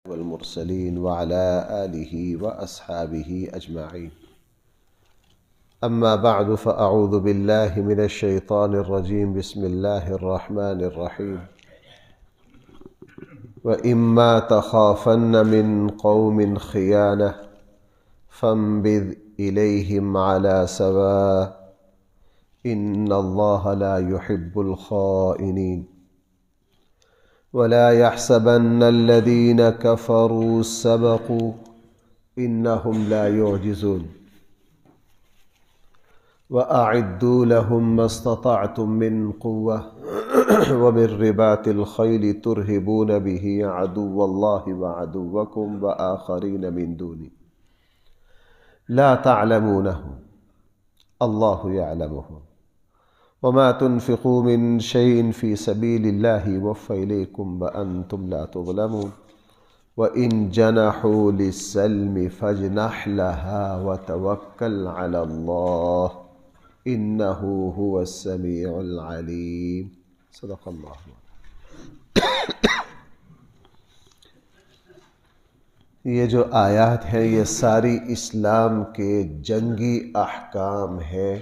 والمرسلين وعلى آله وأصحابه أجمعين. أما بعد فأعوذ بالله من الشيطان الرجيم. بسم الله الرحمن الرحيم. وإما تخافن من قوم خيانة فانبذ إليهم على سواء إن الله لا يحب الخائنين. ولا يحسبن الذين كفروا سبقوا إنهم لا يعجزون. وأعدوا لهم ما استطعتم من قوة ومن رباط الخيل ترهبون به عدو الله وعدوكم وآخرين من دونه لا تعلمونهم الله يعلمهم. وما تنفقوا من شيء في سبيل الله يوفى إليكم وأنتم لا تظلمون. وإن جنحوا للسلم فاجنح لها وتوكل على الله إنه هو السميع العليم. صدق اللہ. یہ جو آیات ہیں یہ ساری اسلام کے جنگی احکام ہیں.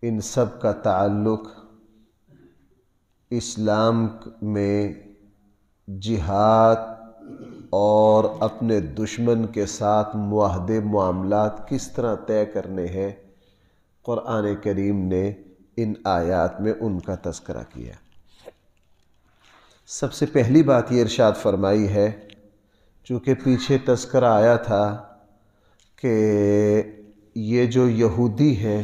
ان سب کا تعلق اسلام میں جہاد اور اپنے دشمن کے ساتھ معاہدے معاملات کس طرح طے کرنے ہیں. قرآن کریم نے ان آیات میں ان کا تذکرہ کیا. سب سے پہلی بات یہ ارشاد فرمائی ہے، چونکہ پیچھے تذکرہ آیا تھا کہ یہ جو یہودی ہیں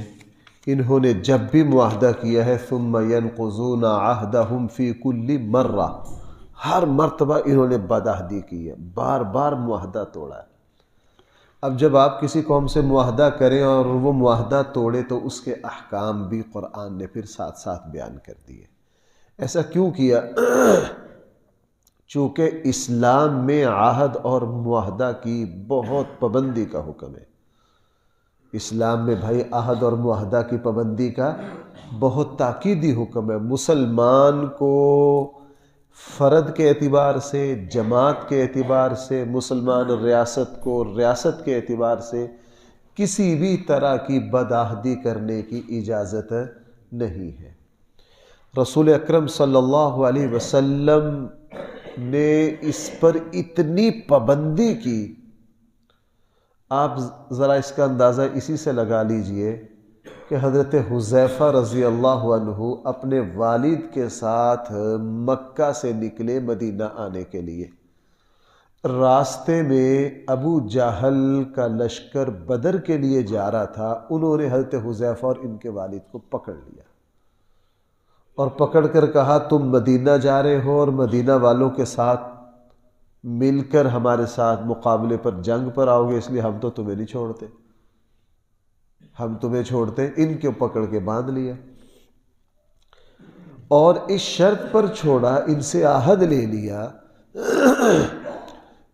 انہوں نے جب بھی معاہدہ کیا ہے ثم ينقضون عہدہم فی کل مرہ، ہر مرتبہ انہوں نے بدعہدی کی ہے، بار بار معاہدہ توڑا ہے. اب جب آپ کسی قوم سے معاہدہ کریں اور وہ معاہدہ توڑے تو اس کے احکام بھی قرآن نے پھر ساتھ ساتھ بیان کر دیے. ایسا کیوں کیا؟ چونکہ اسلام میں عہد اور معاہدہ کی بہت پابندی کا حکم ہے. اسلام میں بھائی عہد اور معاہدہ کی پابندی کا بہت تاکیدی حکم ہے. مسلمان کو فرد کے اعتبار سے، جماعت کے اعتبار سے، مسلمان ریاست کو ریاست کے اعتبار سے کسی بھی طرح کی بدعہدی کرنے کی اجازت نہیں ہے. رسول اکرم صلی اللہ علیہ وسلم نے اس پر اتنی پابندی کی، آپ ذرا اس کا اندازہ اسی سے لگا لیجئے کہ حضرت حذیفہ رضی اللہ عنہ اپنے والد کے ساتھ مکہ سے نکلے مدینہ آنے کے لیے. راستے میں ابو جہل کا لشکر بدر کے لیے جا رہا تھا. انہوں نے حضرت حذیفہ اور ان کے والد کو پکڑ لیا اور پکڑ کر کہا تم مدینہ جا رہے ہو اور مدینہ والوں کے ساتھ مل کر ہمارے ساتھ مقابلے پر جنگ پر آؤ گے، اس لیے ہم تو تمہیں نہیں چھوڑتے، ہم تمہیں چھوڑتے. ان کو پکڑ کے باندھ لیا اور اس شرط پر چھوڑا، ان سے عہد لے لیا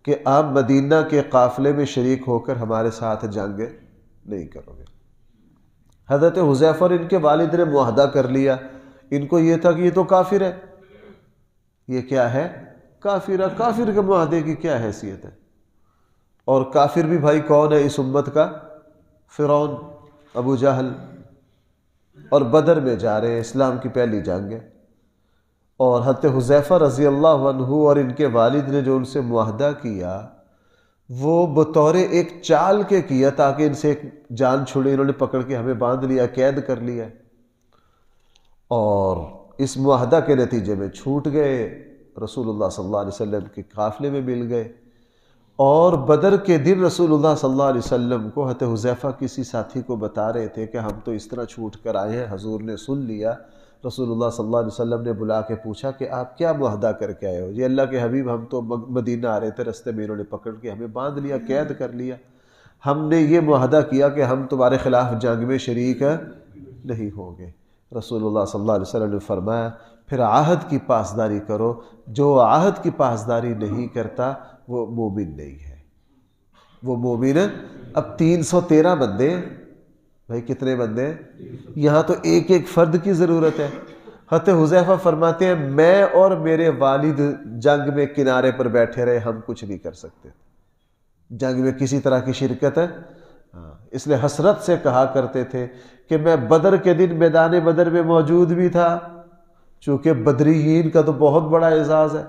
کہ آپ مدینہ کے قافلے میں شریک ہو کر ہمارے ساتھ جنگ نہیں کرو گے. حضرت حذیفہ اور ان کے والد نے معاہدہ کر لیا. ان کو یہ تھا کہ یہ تو کافر ہے. یہ کیا ہے؟ کافر ہے. کافر کے معاہدے کی کیا حیثیت ہے؟ اور کافر بھی بھائی کون ہے اس امت کا؟ فرعون، ابو جہل. اور بدر میں جا رہے ہیں، اسلام کی پہلی جنگ ہے. اور حضرت حذیفہ رضی اللہ عنہ اور ان کے والد نے جو ان سے معاہدہ کیا وہ بطور ایک چال کے کیا تاکہ ان سے ایک جان چھڑے. انہوں نے پکڑ کے ہمیں باندھ لیا، قید کر لیا اور اس معاہدہ کے نتیجے میں چھوٹ گئے. رسول اللہ صلی اللہ علیہ وسلم کے قافلے میں مل گئے. اور بدر کے دن رسول اللہ صلی اللہ علیہ وسلم کو حضرت حذیفہ کسی ساتھی کو بتا رہے تھے کہ ہم تو اس طرح چھوٹ کر آئے ہیں. حضور نے سن لیا. رسول اللہ صلی اللہ علیہ وسلم نے بلا کے پوچھا کہ آپ کیا معاہدہ کر کے آئے ہو؟ یہ اللہ کے حبیب ہم تو مدینہ آ رہے تھے، رستے میں انہوں نے پکڑ کے ہمیں باندھ لیا، قید کر لیا. ہم نے یہ معاہدہ کیا کہ ہم تمہارے خلاف جنگ میں شریک نہیں ہوں گے. رسول اللہ صلی اللہ علیہ وسلم نے فرمایا پھر عہد کی پاسداری کرو. جو عہد کی پاسداری نہیں کرتا وہ مومن نہیں ہے. وہ مومن ہے. اب 313 بندے، بھائی کتنے بندے؟ یہاں تو ایک ایک فرد کی ضرورت ہے. حضرت حذیفہ فرماتے ہیں میں اور میرے والد جنگ میں کنارے پر بیٹھے رہے، ہم کچھ نہیں کر سکتے، جنگ میں کسی طرح کی شرکت ہے اس لیے حسرت سے کہا کرتے تھے کہ میں بدر کے دن میدان بدر میں موجود بھی تھا، چونکہ بدریین کا تو بہت بڑا اعزاز ہے،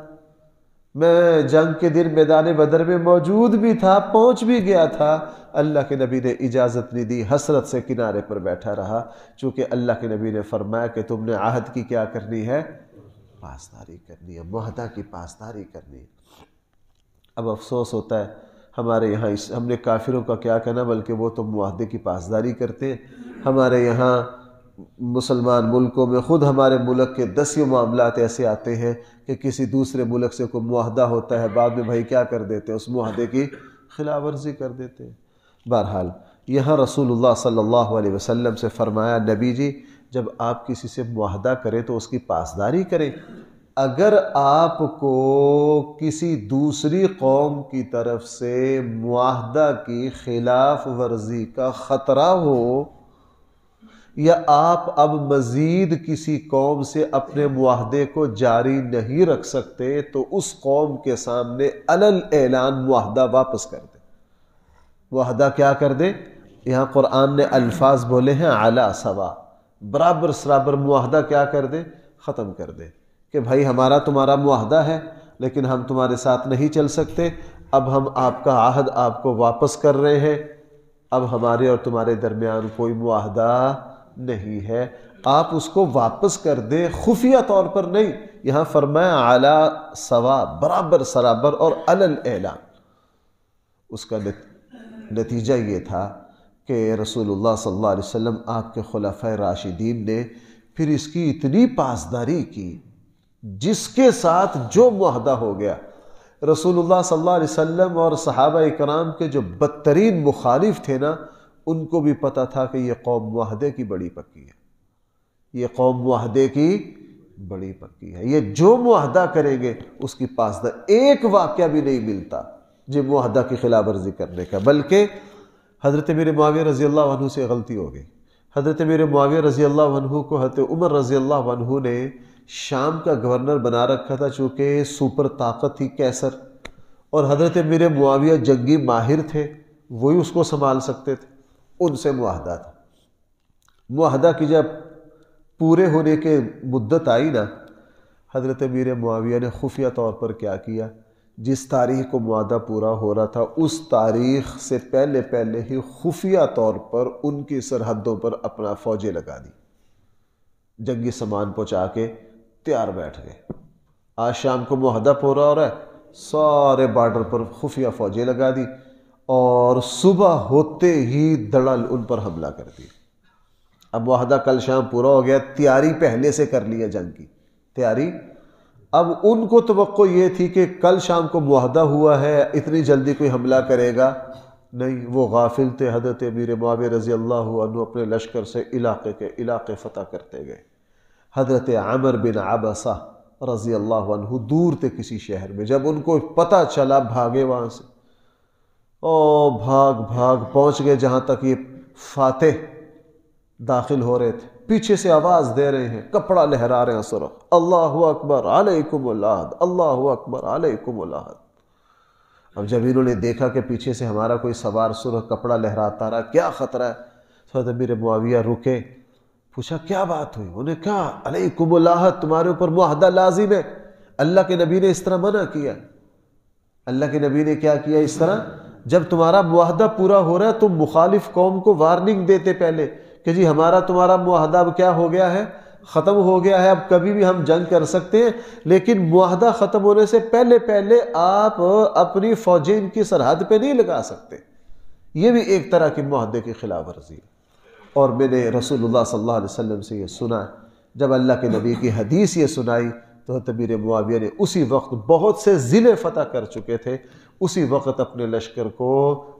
میں جنگ کے دن میدان بدر میں موجود بھی تھا، پہنچ بھی گیا تھا، اللہ کے نبی نے اجازت نہیں دی، حسرت سے کنارے پر بیٹھا رہا، چونکہ اللہ کے نبی نے فرمایا کہ تم نے عہد کی کیا کرنی ہے؟ پاسداری کرنی ہے، معاہدہ کی پاسداری کرنی ہے۔ اب افسوس ہوتا ہے ہمارے یہاں ہم نے کافروں کا کیا کہنا، بلکہ وہ تو معاہدے کی پاسداری کرتے ہیں۔ ہمارے یہاں مسلمان ملکوں میں خود ہمارے ملک کے 10 معاملات ایسے آتے ہیں کہ کسی دوسرے ملک سے کوئی معاہدہ ہوتا ہے، بعد میں بھائی کیا کر دیتے ہیں؟ اس معاہدے کی خلاف ورزی کر دیتے ہیں۔ بہرحال یہاں رسول اللہ صلی اللہ علیہ وسلم سے فرمایا نبی جی جب آپ کسی سے معاہدہ کریں تو اس کی پاسداری کریں، اگر آپ کو کسی دوسری قوم کی طرف سے معاہدہ کی خلاف ورزی کا خطرہ ہو، یا آپ اب مزید کسی قوم سے اپنے معاہدے کو جاری نہیں رکھ سکتے، تو اس قوم کے سامنے علل اعلان معاہدہ واپس کر دیں۔ معاہدہ کیا کر دیں؟ یہاں قرآن نے الفاظ بولے ہیں علی سوا، برابر سرابر معاہدہ کیا کر دیں؟ ختم کر دیں کہ بھائی ہمارا تمہارا معاہدہ ہے لیکن ہم تمہارے ساتھ نہیں چل سکتے، اب ہم آپ کا عہد آپ کو واپس کر رہے ہیں، اب ہمارے اور تمہارے درمیان کوئی معاہدہ نہیں ہے، آپ اس کو واپس کر دیں، خفیہ طور پر نہیں، یہاں فرمایا علی سوا، برابر سرابر اور علل اعلان۔ اس کا نتیجہ یہ تھا کہ رسول اللہ صلی اللہ علیہ وسلم آپ کے خلفائے راشدین نے پھر اس کی اتنی پاسداری کی، جس کے ساتھ جو معاہدہ ہو گیا، رسول اللہ صلی اللہ علیہ وسلم اور صحابہ اکرام کے جو بدترین مخالف تھے نا، ان کو بھی پتہ تھا کہ یہ قوم معاہدے کی بڑی پکی ہے، یہ قوم معاہدے کی بڑی پکی ہے، یہ جو معاہدہ کریں گے اس کی پاسداری، ایک واقعہ بھی نہیں ملتا جو معاہدہ کی خلاف ورزی کرنے کا۔ بلکہ حضرت امیر معاویہ رضی اللہ عنہ سے غلطی ہو گئی، حضرت امیر معاویہ رضی اللہ عنہ کو حضرت عمر رضی اللہ عنہ نے شام کا گورنر بنا رکھا تھا، چونکہ سپر طاقت تھی قیصر، اور حضرت امیر معاویہ جنگی ماہر تھے، وہی اس کو سنبھال سکتے تھے، ان سے معاہدہ تھا۔ معاہدہ کی جب پورے ہونے کے مدت آئی نا، حضرت امیر معاویہ نے خفیہ طور پر کیا کیا، جس تاریخ کو معاہدہ پورا ہو رہا تھا اس تاریخ سے پہلے ہی خفیہ طور پر ان کی سرحدوں پر اپنا فوجیں لگا دی، جنگی سامان پہنچا کے تیار بیٹھ گئے۔ آج شام کو معاہدہ پورا ہو رہا ہے، سارے بارڈر پر خفیہ فوجیں لگا دی، اور صبح ہوتے ہی دڑل ان پر حملہ کر دی۔ اب معاہدہ کل شام پورا ہو گیا، تیاری پہلے سے کر لیا جنگ کی تیاری۔ اب ان کو توقع یہ تھی کہ کل شام کو معاہدہ ہوا ہے، اتنی جلدی کوئی حملہ کرے گا نہیں، وہ غافل تھے۔ حضرت امیر معاویہ رضی اللہ عنہ اپنے لشکر سے علاقے فتح کرتے گئے۔ حضرت عمر بن عبسہ رضی اللہ عنہ دور تھے کسی شہر میں، جب ان کو پتہ چلا بھاگے وہاں سے، بھاگ پہنچ گئے جہاں تک یہ فاتح داخل ہو رہے تھے، پیچھے سے آواز دے رہے ہیں، کپڑا لہرا رہے ہیں سرخ، اللہ اکبر علیکم العہد، اللہ اکبر علیکم العہد۔ اب جب انہوں نے دیکھا کہ پیچھے سے ہمارا کوئی سوار سرخ کپڑا لہراتا رہا، کیا خطرہ ہے، حضرت امیر معاویہ رکے، پوچھا کیا بات ہوئی؟ انہوں نے کہا علیکم العہد، تمہارے اوپر معاہدہ لازم ہے، اللہ کے نبی نے اس طرح منع کیا۔ اللہ کے نبی نے کیا کیا اس طرح؟ جب تمہارا معاہدہ پورا ہو رہا ہے تم مخالف قوم کو وارننگ دیتے پہلے کہ جی ہمارا تمہارا معاہدہ اب کیا ہو گیا ہے؟ ختم ہو گیا ہے، اب کبھی بھی ہم جنگ کر سکتے ہیں، لیکن معاہدہ ختم ہونے سے پہلے آپ اپنی فوجیں ان کی سرحد پہ نہیں لگا سکتے۔ یہ بھی ایک طرح کی معاہدے کی خلاف ورزی ہے۔ اور میں نے رسول اللہ صلی اللہ علیہ وسلم سے یہ سنا، جب اللہ کے نبی کی حدیث یہ سنائی تو حضرت امیر معاویہ نے اسی وقت، بہت سے ضلع فتح کر چکے تھے، اسی وقت اپنے لشکر کو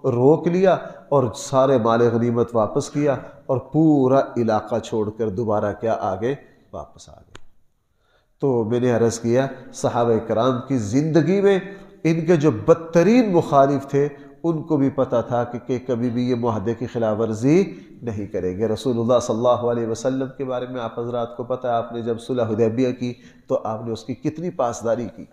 روک لیا اور سارے مال غنیمت واپس کیا، اور پورا علاقہ چھوڑ کر دوبارہ کیا آگے واپس آ گئے۔ تو میں نے عرض کیا صحابہ کرام کی زندگی میں ان کے جو بدترین مخالف تھے ان کو بھی پتہ تھا کہ کبھی بھی یہ معاہدے کی خلاف ورزی نہیں کریں گے۔ رسول اللہ صلی اللہ علیہ وسلم کے بارے میں آپ حضرات کو پتہ ہے، آپ نے جب صلح حدیبیہ کی تو آپ نے اس کی کتنی پاسداری کی،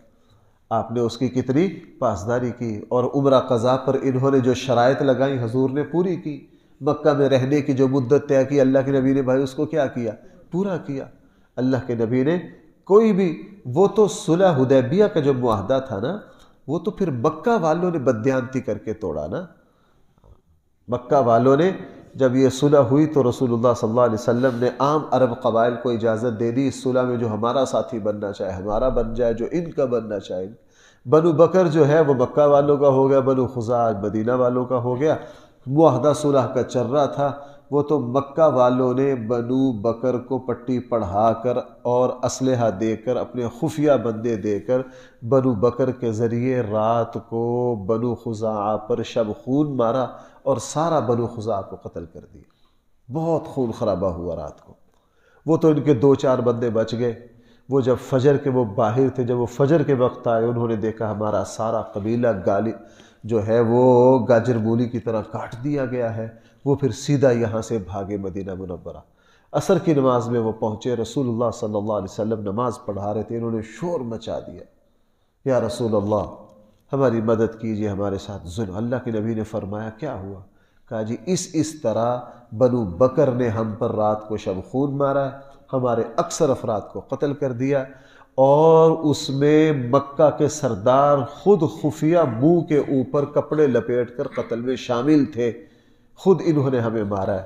آپ نے اس کی کتنی پاسداری کی، اور عمرہ قضا پر انہوں نے جو شرائط لگائیں حضور نے پوری کی۔ مکہ میں رہنے کی جو مدت طے کی اللہ کے نبی نے بھائی اس کو کیا کیا؟ پورا کیا۔ اللہ کے نبی نے کوئی بھی، وہ تو صلح حدیبیہ کا جو معاہدہ تھا نا، وہ تو پھر مکہ والوں نے بددیانتی کر کے توڑا نا۔ مکہ والوں نے جب یہ صلح ہوئی تو رسول اللہ صلی اللہ علیہ وسلم نے عام عرب قبائل کو اجازت دے دی اس صلح میں جو ہمارا ساتھی بننا چاہے ہمارا بن جائے، جو ان کا بننا چاہے۔ بنو بکر جو ہے وہ مکہ والوں کا ہو گیا، بنو خزاعہ مدینہ والوں کا ہو گیا۔ معاہدہ صلح کا چل رہا تھا، وہ تو مکہ والوں نے بنو بکر کو پٹی پڑھا کر اور اسلحہ دے کر، اپنے خفیہ بندے دے کر، بنو بکر کے ذریعے رات کو بنو خزاعہ پر شب خون مارا اور سارا بنو خزاعہ کو قتل کر دیا۔ بہت خون خرابہ ہوا رات کو۔ وہ تو ان کے 2-4 بندے بچ گئے۔ وہ جب فجر کے وہ باہر تھے، جب وہ فجر کے وقت آئے، انہوں نے دیکھا ہمارا سارا قبیلہ گالی جو ہے وہ گاجر مولی کی طرح کاٹ دیا گیا ہے۔ وہ پھر سیدھا یہاں سے بھاگے مدینہ منورہ۔ عصر کی نماز میں وہ پہنچے، رسول اللہ صلی اللہ علیہ وسلم نماز پڑھا رہے تھے، انہوں نے شور مچا دیا، یا رسول اللہ ہماری مدد کیجئے، ہمارے ساتھ ظلم۔ اللہ کے نبی نے فرمایا کیا ہوا؟ کہا جی اس طرح بنو بکر نے ہم پر رات کو شب خون مارا ہے، ہمارے اکثر افراد کو قتل کر دیا، اور اس میں مکہ کے سردار خود خفیہ منہ کے اوپر کپڑے لپیٹ کر قتل میں شامل تھے، خود انہوں نے ہمیں مارا ہے۔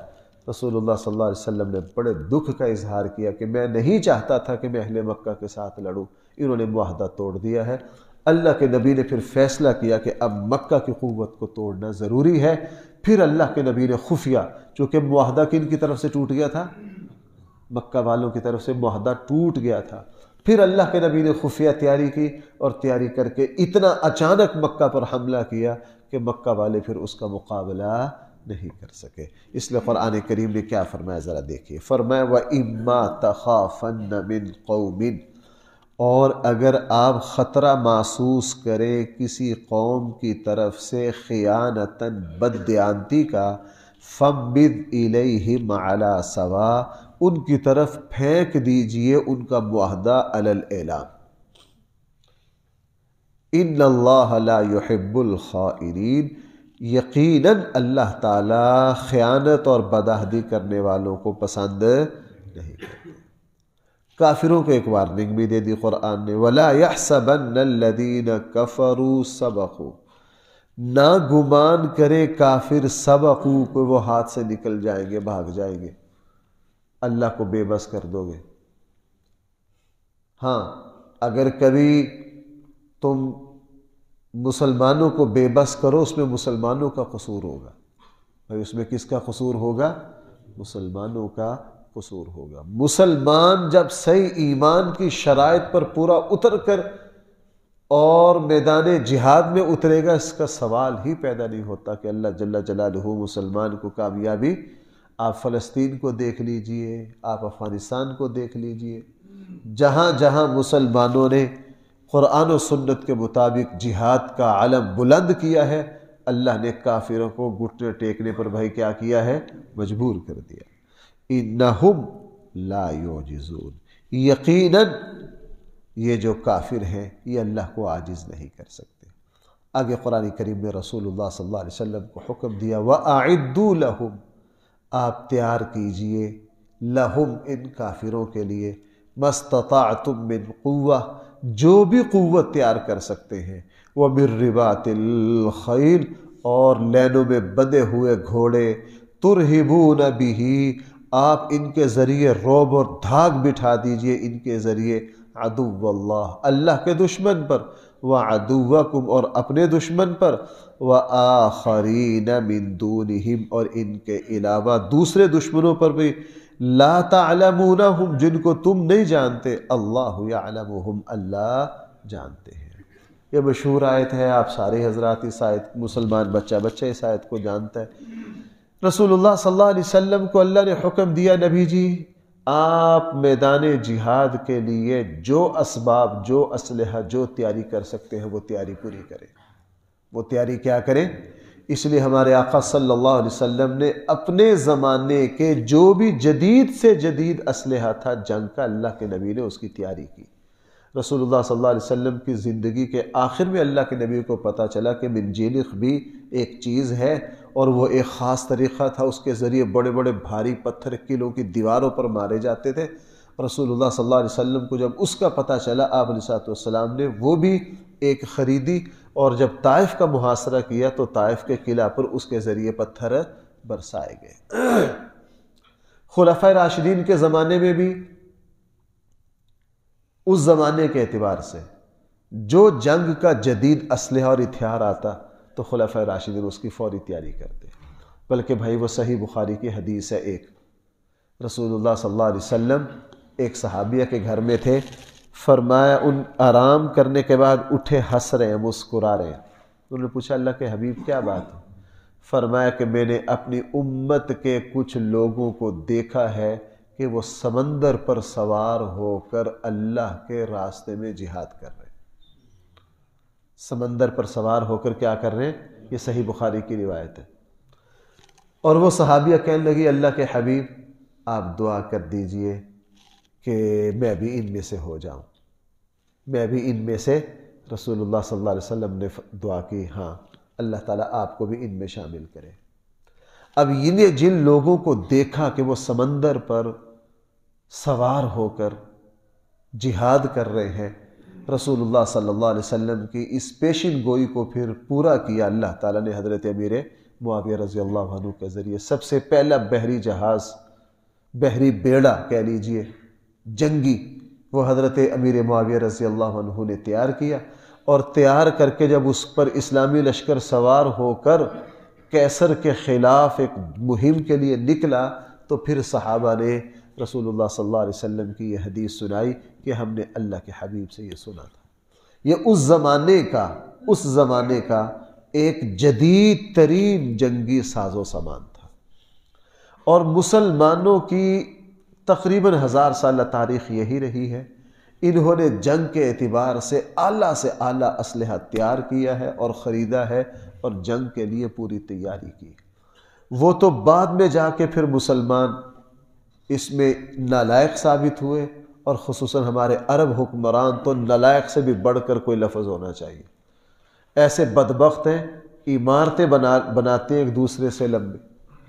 رسول اللہ صلی اللہ علیہ وسلم نے بڑے دکھ کا اظہار کیا کہ میں نہیں چاہتا تھا کہ میں اہل مکہ کے ساتھ لڑوں، انہوں نے معاہدہ توڑ دیا ہے۔ اللہ کے نبی نے پھر فیصلہ کیا کہ اب مکہ کی قوت کو توڑنا ضروری ہے۔ پھر اللہ کے نبی نے خفیہ، چونکہ معاہدہ کن کی طرف سے ٹوٹ گیا تھا؟ مکہ والوں کی طرف سے معاہدہ ٹوٹ گیا تھا۔ پھر اللہ کے نبی نے خفیہ تیاری کی، اور تیاری کر کے اتنا اچانک مکہ پر حملہ کیا کہ مکہ والے پھر اس کا مقابلہ نہیں کر سکے۔ اس لیے قرآن کریم نے کیا فرمایا ذرا دیکھیے، فرمایا وَإِمَّا تَخَافَنَّ مِن قَوْمٍ، اور اگر آپ خطرہ محسوس کریں کسی قوم کی طرف سے خیانتاً بددیانتی کا، فَبِّدْ إِلَيْهِمْ عَلَى سَوَاءٍ، ان کی طرف پھینک دیجئے ان کا معاہدہ علی الاعلان۔ ان اللہ لا يحب الخائنین، یقیناً اللہ تعالی خیانت اور بدعہدی کرنے والوں کو پسند نہیں کرتے۔ کافروں کو ایک وارننگ بھی دے دی قرآن نے، وَلَا يَحْسَبَنَّ الَّذِينَ كَفَرُوا سَبَقُوا، نہ گمان کرے کافر سبقوا کو وہ ہاتھ سے نکل جائیں گے، بھاگ جائیں گے، اللہ کو بے بس کر دو گے۔ ہاں اگر کبھی تم مسلمانوں کو بے بس کرو، اس میں مسلمانوں کا قصور ہوگا۔ بھائی اس میں کس کا قصور ہوگا؟ مسلمانوں کا قصور ہوگا۔ مسلمان جب صحیح ایمان کی شرائط پر پورا اتر کر اور میدان جہاد میں اترے گا، اس کا سوال ہی پیدا نہیں ہوتا کہ اللہ جل جلالہ مسلمان کو کامیابی۔ آپ فلسطین کو دیکھ لیجئے، آپ افغانستان کو دیکھ لیجئے، جہاں جہاں مسلمانوں نے قرآن و سنت کے مطابق جہاد کا علم بلند کیا ہے، اللہ نے کافروں کو گھٹنے ٹیکنے پر بھائی کیا کیا ہے؟ مجبور کر دیا۔ انہم لا یعجزون، یقیناً یہ جو کافر ہیں یہ اللہ کو عاجز نہیں کر سکتے۔ آگے قرآن کریم میں رسول اللہ صلی اللہ علیہ وسلم کو حکم دیا وَأَعِدُّوا لَهُمْ، آپ تیار کیجئے لہم ان کافروں کے لیے، مَسْتَطَعْتُم مِّن قُوَّةٍ، جو بھی قوت تیار کر سکتے ہیں، وَمِن رِّبَاطِ الْخَيْلِ، اور لینوں میں بندھے ہوئے گھوڑے، تُرْہِبُونَ بِهِ، آپ ان کے ذریعے رعب اور دھاگ بٹھا دیجئے ان کے ذریعے عدو اللہ، اللہ کے دشمن پر، وعدوکم، اور اپنے دشمن پر، وآخرین من دونہم، اور ان کے علاوہ دوسرے دشمنوں پر بھی، لا تعلمونہم، جن کو تم نہیں جانتے، اللہ یعلمہم، اللہ جانتے ہیں۔ یہ مشہور آیت ہے، آپ سارے حضرات اس آیت، مسلمان بچہ اس آیت کو جانتا ہے۔ رسول اللہ صلی اللہ علیہ وسلم کو اللہ نے حکم دیا، نبی جی آپ میدان جہاد کے لیے جو اسباب، جو اسلحہ، جو تیاری کر سکتے ہیں وہ تیاری پوری کریں۔ وہ تیاری کیا کریں؟ اس لیے ہمارے آقا صلی اللہ علیہ وسلم نے اپنے زمانے کے جو بھی جدید سے جدید اسلحہ تھا جنگ کا، اللہ کے نبی نے اس کی تیاری کی۔ رسول اللہ صلی اللہ علیہ وسلم کی زندگی کے آخر میں اللہ کے نبی کو پتہ چلا کہ منجیلق بھی ایک چیز ہے، اور وہ ایک خاص طریقہ تھا، اس کے ذریعے بڑے بڑے بھاری پتھر قلعوں کی دیواروں پر مارے جاتے تھے۔ رسول اللہ صلی اللہ علیہ وسلم کو جب اس کا پتہ چلا، آپ علیہ السلام نے وہ بھی ایک خریدی، اور جب طائف کا محاصرہ کیا تو طائف کے قلعہ پر اس کے ذریعے پتھر برسائے گئے۔ خلفائے راشدین کے زمانے میں بھی اس زمانے کے اعتبار سے جو جنگ کا جدید اسلحہ اور ہتھیار آتا تو خلفائے راشدین اس کی فوری تیاری کرتے۔ بلکہ بھائی وہ صحیح بخاری کی حدیث ہے، ایک رسول اللہ صلی اللہ علیہ وسلم ایک صحابیہ کے گھر میں تھے، فرمایا ان آرام کرنے کے بعد اٹھے، ہنس رہے ہیں، مسکرا رہے ہیں۔ انہوں نے پوچھا اللہ کے حبیب کیا بات ہے؟ فرمایا کہ میں نے اپنی امت کے کچھ لوگوں کو دیکھا ہے کہ وہ سمندر پر سوار ہو کر اللہ کے راستے میں جہاد کر رہے ہیں۔ سمندر پر سوار ہو کر کیا کر رہے ہیں؟ یہ صحیح بخاری کی روایت ہے۔ اور وہ صحابیہ کہنے لگی اللہ کے حبیب آپ دعا کر دیجئے کہ میں بھی ان میں سے ہو جاؤں، میں بھی ان میں سے۔ رسول اللہ صلی اللہ علیہ وسلم نے دعا کی، ہاں اللہ تعالیٰ آپ کو بھی ان میں شامل کرے۔ اب انہیں جن لوگوں کو دیکھا کہ وہ سمندر پر سوار ہو کر جہاد کر رہے ہیں، رسول اللہ صلی اللہ علیہ وسلم کی اس پیشن گوئی کو پھر پورا کیا اللہ تعالیٰ نے حضرت امیر معاویہ رضی اللہ عنہ کے ذریعے۔ سب سے پہلا بحری جہاز، بحری بیڑا کہہ لیجئے جنگی، وہ حضرت امیر معاویہ رضی اللہ عنہ نے تیار کیا، اور تیار کر کے جب اس پر اسلامی لشکر سوار ہو کر کیسر کے خلاف ایک مہم کے لیے نکلا تو پھر صحابہ نے رسول اللہ صلی اللہ علیہ وسلم کی یہ حدیث سنائی کہ ہم نے اللہ کے حبیب سے یہ سنا تھا۔ یہ اس زمانے کا ایک جدید ترین جنگی ساز و سامان تھا، اور مسلمانوں کی تقریباً 1000 سالہ تاریخ یہی رہی ہے۔ انہوں نے جنگ کے اعتبار سے اعلیٰ اسلحہ تیار کیا ہے اور خریدا ہے، اور جنگ کے لیے پوری تیاری کی۔ وہ تو بعد میں جا کے پھر مسلمان اس میں نالائق ثابت ہوئے، اور خصوصاً ہمارے عرب حکمران تو نالائق سے بھی بڑھ کر کوئی لفظ ہونا چاہیے۔ ایسے بدبخت ہیں، عمارتیں بناتے ہیں ایک دوسرے سے لمبے،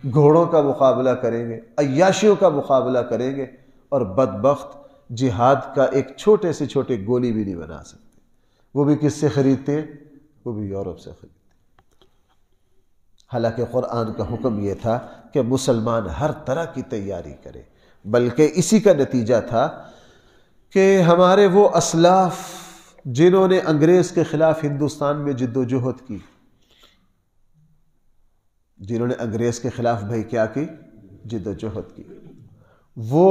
گھوڑوں کا مقابلہ کریں گے، عیاشیوں کا مقابلہ کریں گے، اور بدبخت جہاد کا ایک چھوٹے سے چھوٹے گولی بھی نہیں بنا سکتے۔ وہ بھی کس سے خریدتے ہیں؟ وہ بھی یورپ سے خریدتے ہیں۔ حالانکہ قرآن کا حکم یہ تھا کہ مسلمان ہر طرح کی تیاری کرے، بلکہ اسی کا نتیجہ تھا کہ ہمارے وہ اسلاف جنہوں نے انگریز کے خلاف ہندوستان میں جد و جہد کی، جنہوں نے انگریز کے خلاف بھائی کیا کی؟ جد و جہد کی، وہ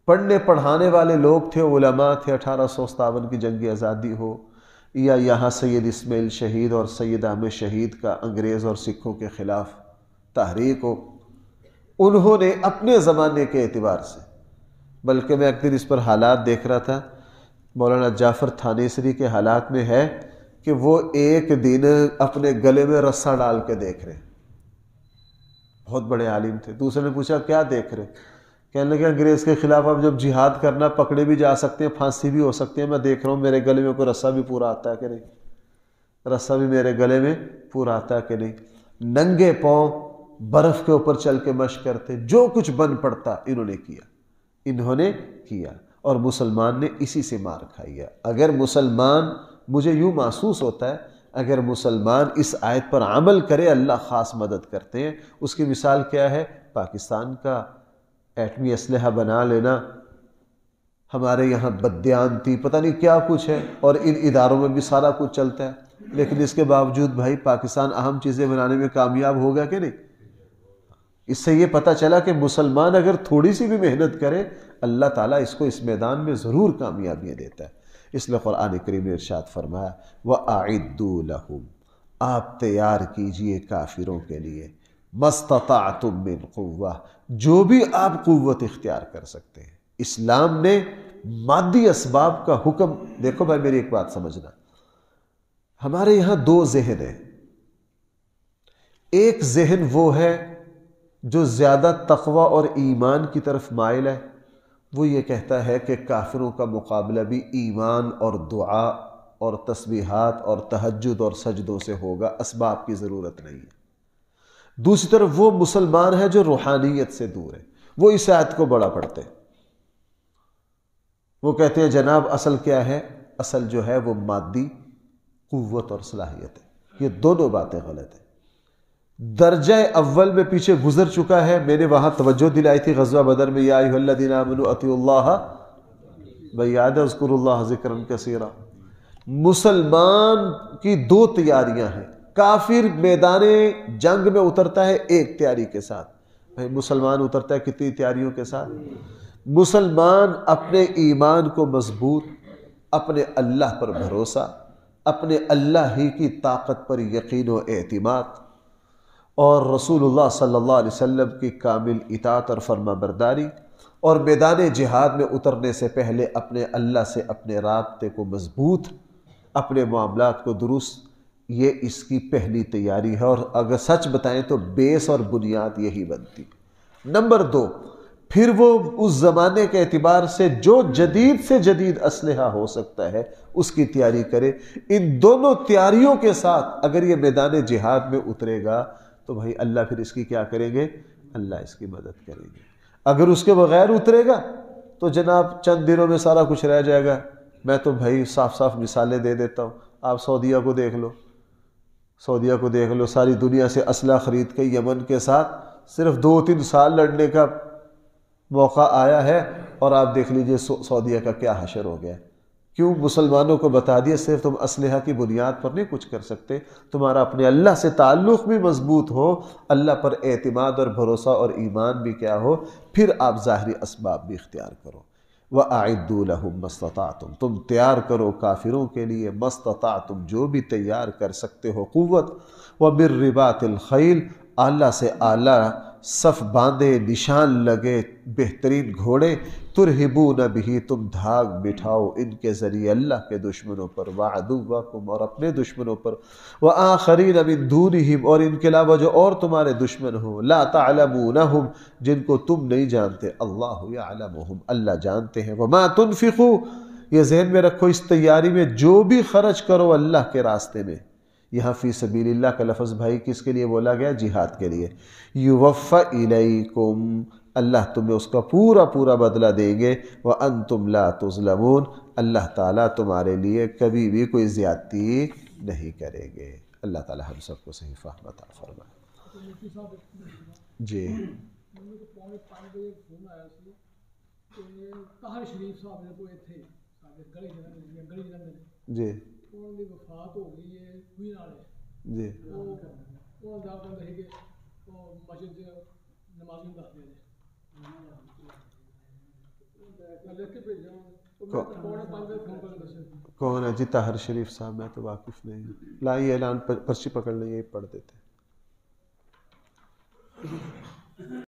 پڑھنے پڑھانے والے لوگ تھے، علماء تھے۔ 1857 کی جنگ آزادی ہو، یا یہاں سید اسماعیل شہید اور سید احمد شہید کا انگریز اور سکھوں کے خلاف تحریک ہو، انہوں نے اپنے زمانے کے اعتبار سے، بلکہ میں ایک دن اس پر حالات دیکھ رہا تھا، مولانا جعفر تھانیسری کے حالات میں ہے کہ وہ ایک دن اپنے گلے میں رسہ ڈال کے دیکھ رہے، بہت بڑے عالم تھے۔ دوسرے نے پوچھا کیا دیکھ رہے؟ کہنے لگے انگریز کے خلاف اب جب جہاد کرنا، پکڑے بھی جا سکتے ہیں، پھانسی بھی ہو سکتے ہیں، میں دیکھ رہا ہوں میرے گلے میں کوئی رسہ بھی پورا آتا ہے کہ نہیں، رسہ بھی میرے گلے میں پورا آتا ہے کہ نہیں۔ ننگے پاؤں برف کے اوپر چل کے مشق کرتے، جو کچھ بن پڑتا انہوں نے کیا، اور مسلمان نے اسی سے مار کھائی ہے۔ اگر مسلمان، مجھے یوں محسوس ہوتا ہے، اگر مسلمان اس آیت پر عمل کرے اللہ خاص مدد کرتے ہیں۔ اس کی مثال کیا ہے؟ پاکستان کا ایٹمی اسلحہ بنا لینا، ہمارے یہاں بدیانتی پتہ نہیں کیا کچھ ہے، اور ان اداروں میں بھی سارا کچھ چلتا ہے، لیکن اس کے باوجود بھائی پاکستان اہم چیزیں بنانے میں کامیاب ہوگا کہ نہیں؟ اس سے یہ پتہ چلا کہ مسلمان اگر تھوڑی سی بھی محنت کرے، اللہ تعالیٰ اس کو اس میدان میں ضرور کامیابیاں دیتا ہے۔ اس لیے قرآن کریم نے ارشاد فرمایا وَأَعِدُّوا لَهُمْ، آپ تیار کیجئے کافروں کے لیے، مَسْتَطَعْتُم مِّن قُوَّةٍ، جو بھی آپ قوت اختیار کر سکتے ہیں۔ اسلام نے مادی اسباب کا حکم، دیکھو بھائی میری ایک بات سمجھنا، ہمارے یہاں دو ذہن ہیں، ایک ذہن وہ ہے جو زیادہ تقوی اور ایمان کی طرف مائل ہے، وہ یہ کہتا ہے کہ کافروں کا مقابلہ بھی ایمان اور دعا اور تسبیحات اور تہجد اور سجدوں سے ہوگا، اسباب کی ضرورت نہیں ہے۔ دوسری طرف وہ مسلمان ہے جو روحانیت سے دور ہے، وہ اس آیت کو بڑا پڑھتے ہیں، وہ کہتے ہیں جناب اصل کیا ہے؟ اصل جو ہے وہ مادی قوت اور صلاحیت ہے۔ یہ دونوں باتیں غلط ہیں۔ درجہ اول میں پیچھے گزر چکا ہے، میں نے وہاں توجہ دلائی تھی غزوہ بدر میں، یا ایھا الذین آمنوا اطیعوا اللہ ویاد اذکروا اللہ ذکرا کثیرا۔ مسلمان کی دو تیاریاں ہیں، کافر میدان جنگ میں اترتا ہے ایک تیاری کے ساتھ، مسلمان اترتا ہے کتنی تیاریوں کے ساتھ؟ مسلمان اپنے ایمان کو مضبوط، اپنے اللہ پر بھروسہ، اپنے اللہ ہی کی طاقت پر یقین و اعتماد، اور رسول اللہ صلی اللہ علیہ وسلم کی کامل اطاعت اور فرما برداری، اور میدان جہاد میں اترنے سے پہلے اپنے اللہ سے اپنے رابطے کو مضبوط، اپنے معاملات کو درست، یہ اس کی پہلی تیاری ہے۔ اور اگر سچ بتائیں تو بیس اور بنیاد یہی بنتی۔ نمبر دو، پھر وہ اس زمانے کے اعتبار سے جو جدید سے جدید اسلحہ ہو سکتا ہے اس کی تیاری کرے۔ ان دونوں تیاریوں کے ساتھ اگر یہ میدان جہاد میں اترے گا تو بھائی اللہ پھر اس کی کیا کریں گے؟ اللہ اس کی مدد کریں گے۔ اگر اس کے بغیر اترے گا تو جناب چند دنوں میں سارا کچھ رہ جائے گا۔ میں تو بھائی صاف صاف مثالیں دے دیتا ہوں، آپ سعودیہ کو دیکھ لو، سعودیہ کو دیکھ لو، ساری دنیا سے اسلحہ خرید کے یمن کے ساتھ صرف 2-3 سال لڑنے کا موقع آیا ہے، اور آپ دیکھ لیجئے سعودیہ کا کیا حشر ہو گیا۔ کیوں؟ مسلمانوں کو بتا دیا صرف تم اسلحہ کی بنیاد پر نہیں کچھ کر سکتے، تمہارا اپنے اللہ سے تعلق بھی مضبوط ہو، اللہ پر اعتماد اور بھروسہ اور ایمان بھی کیا ہو، پھر آپ ظاہری اسباب بھی اختیار کرو۔ وَأَعِدُّوا لَهُم مَّا اسْتَطَعْتُمْ، تم تیار کرو کافروں کے لیے مَا اسْتَطَعْتُمْ، جو بھی تیار کر سکتے ہو قوت، وَمِن رِّبَاطِ الْخَيْلِ، اعلیٰ سے اعلیٰ صف باندھے، نشان لگے، بہترین گھوڑے، ترہبون بہ، تم دھاگ بٹھاؤ ان کے ذریعے اللہ کے دشمنوں پر، وعدوکم، اور اپنے دشمنوں پر، وآخرین من دونہم، اور ان کے علاوہ جو اور تمہارے دشمن ہوں، لا تعلمونہم، جن کو تم نہیں جانتے، اللہ یعلمہم، اللہ جانتے ہیں۔ وما تنفقوا، یہ ذہن میں رکھو، اس تیاری میں جو بھی خرچ کرو اللہ کے راستے میں، یہاں فی سبیل اللہ کا لفظ بھائی کس کے لیے بولا گیا؟ جہاد کے لیے۔ یوفی الیکم، اللہ تمہیں اس کا پورا پورا بدلہ دیں گے، وانتم لا تظلمون، اللہ تعالیٰ تمہارے لیے کبھی بھی کوئی زیادتی نہیں کریں گے۔ اللہ تعالیٰ ہم سب کو صحیح فہم عطا فرمائے۔ جی جی وفات ہو گئی ہے کوئی جی مسجد نماز میں دس کون ہے جی؟ طاہر شریف صاحب، میں تو واقف نہیں ہوں۔ لائیں اعلان، پرچی پکڑ لیں، یہی پڑھ دیتے۔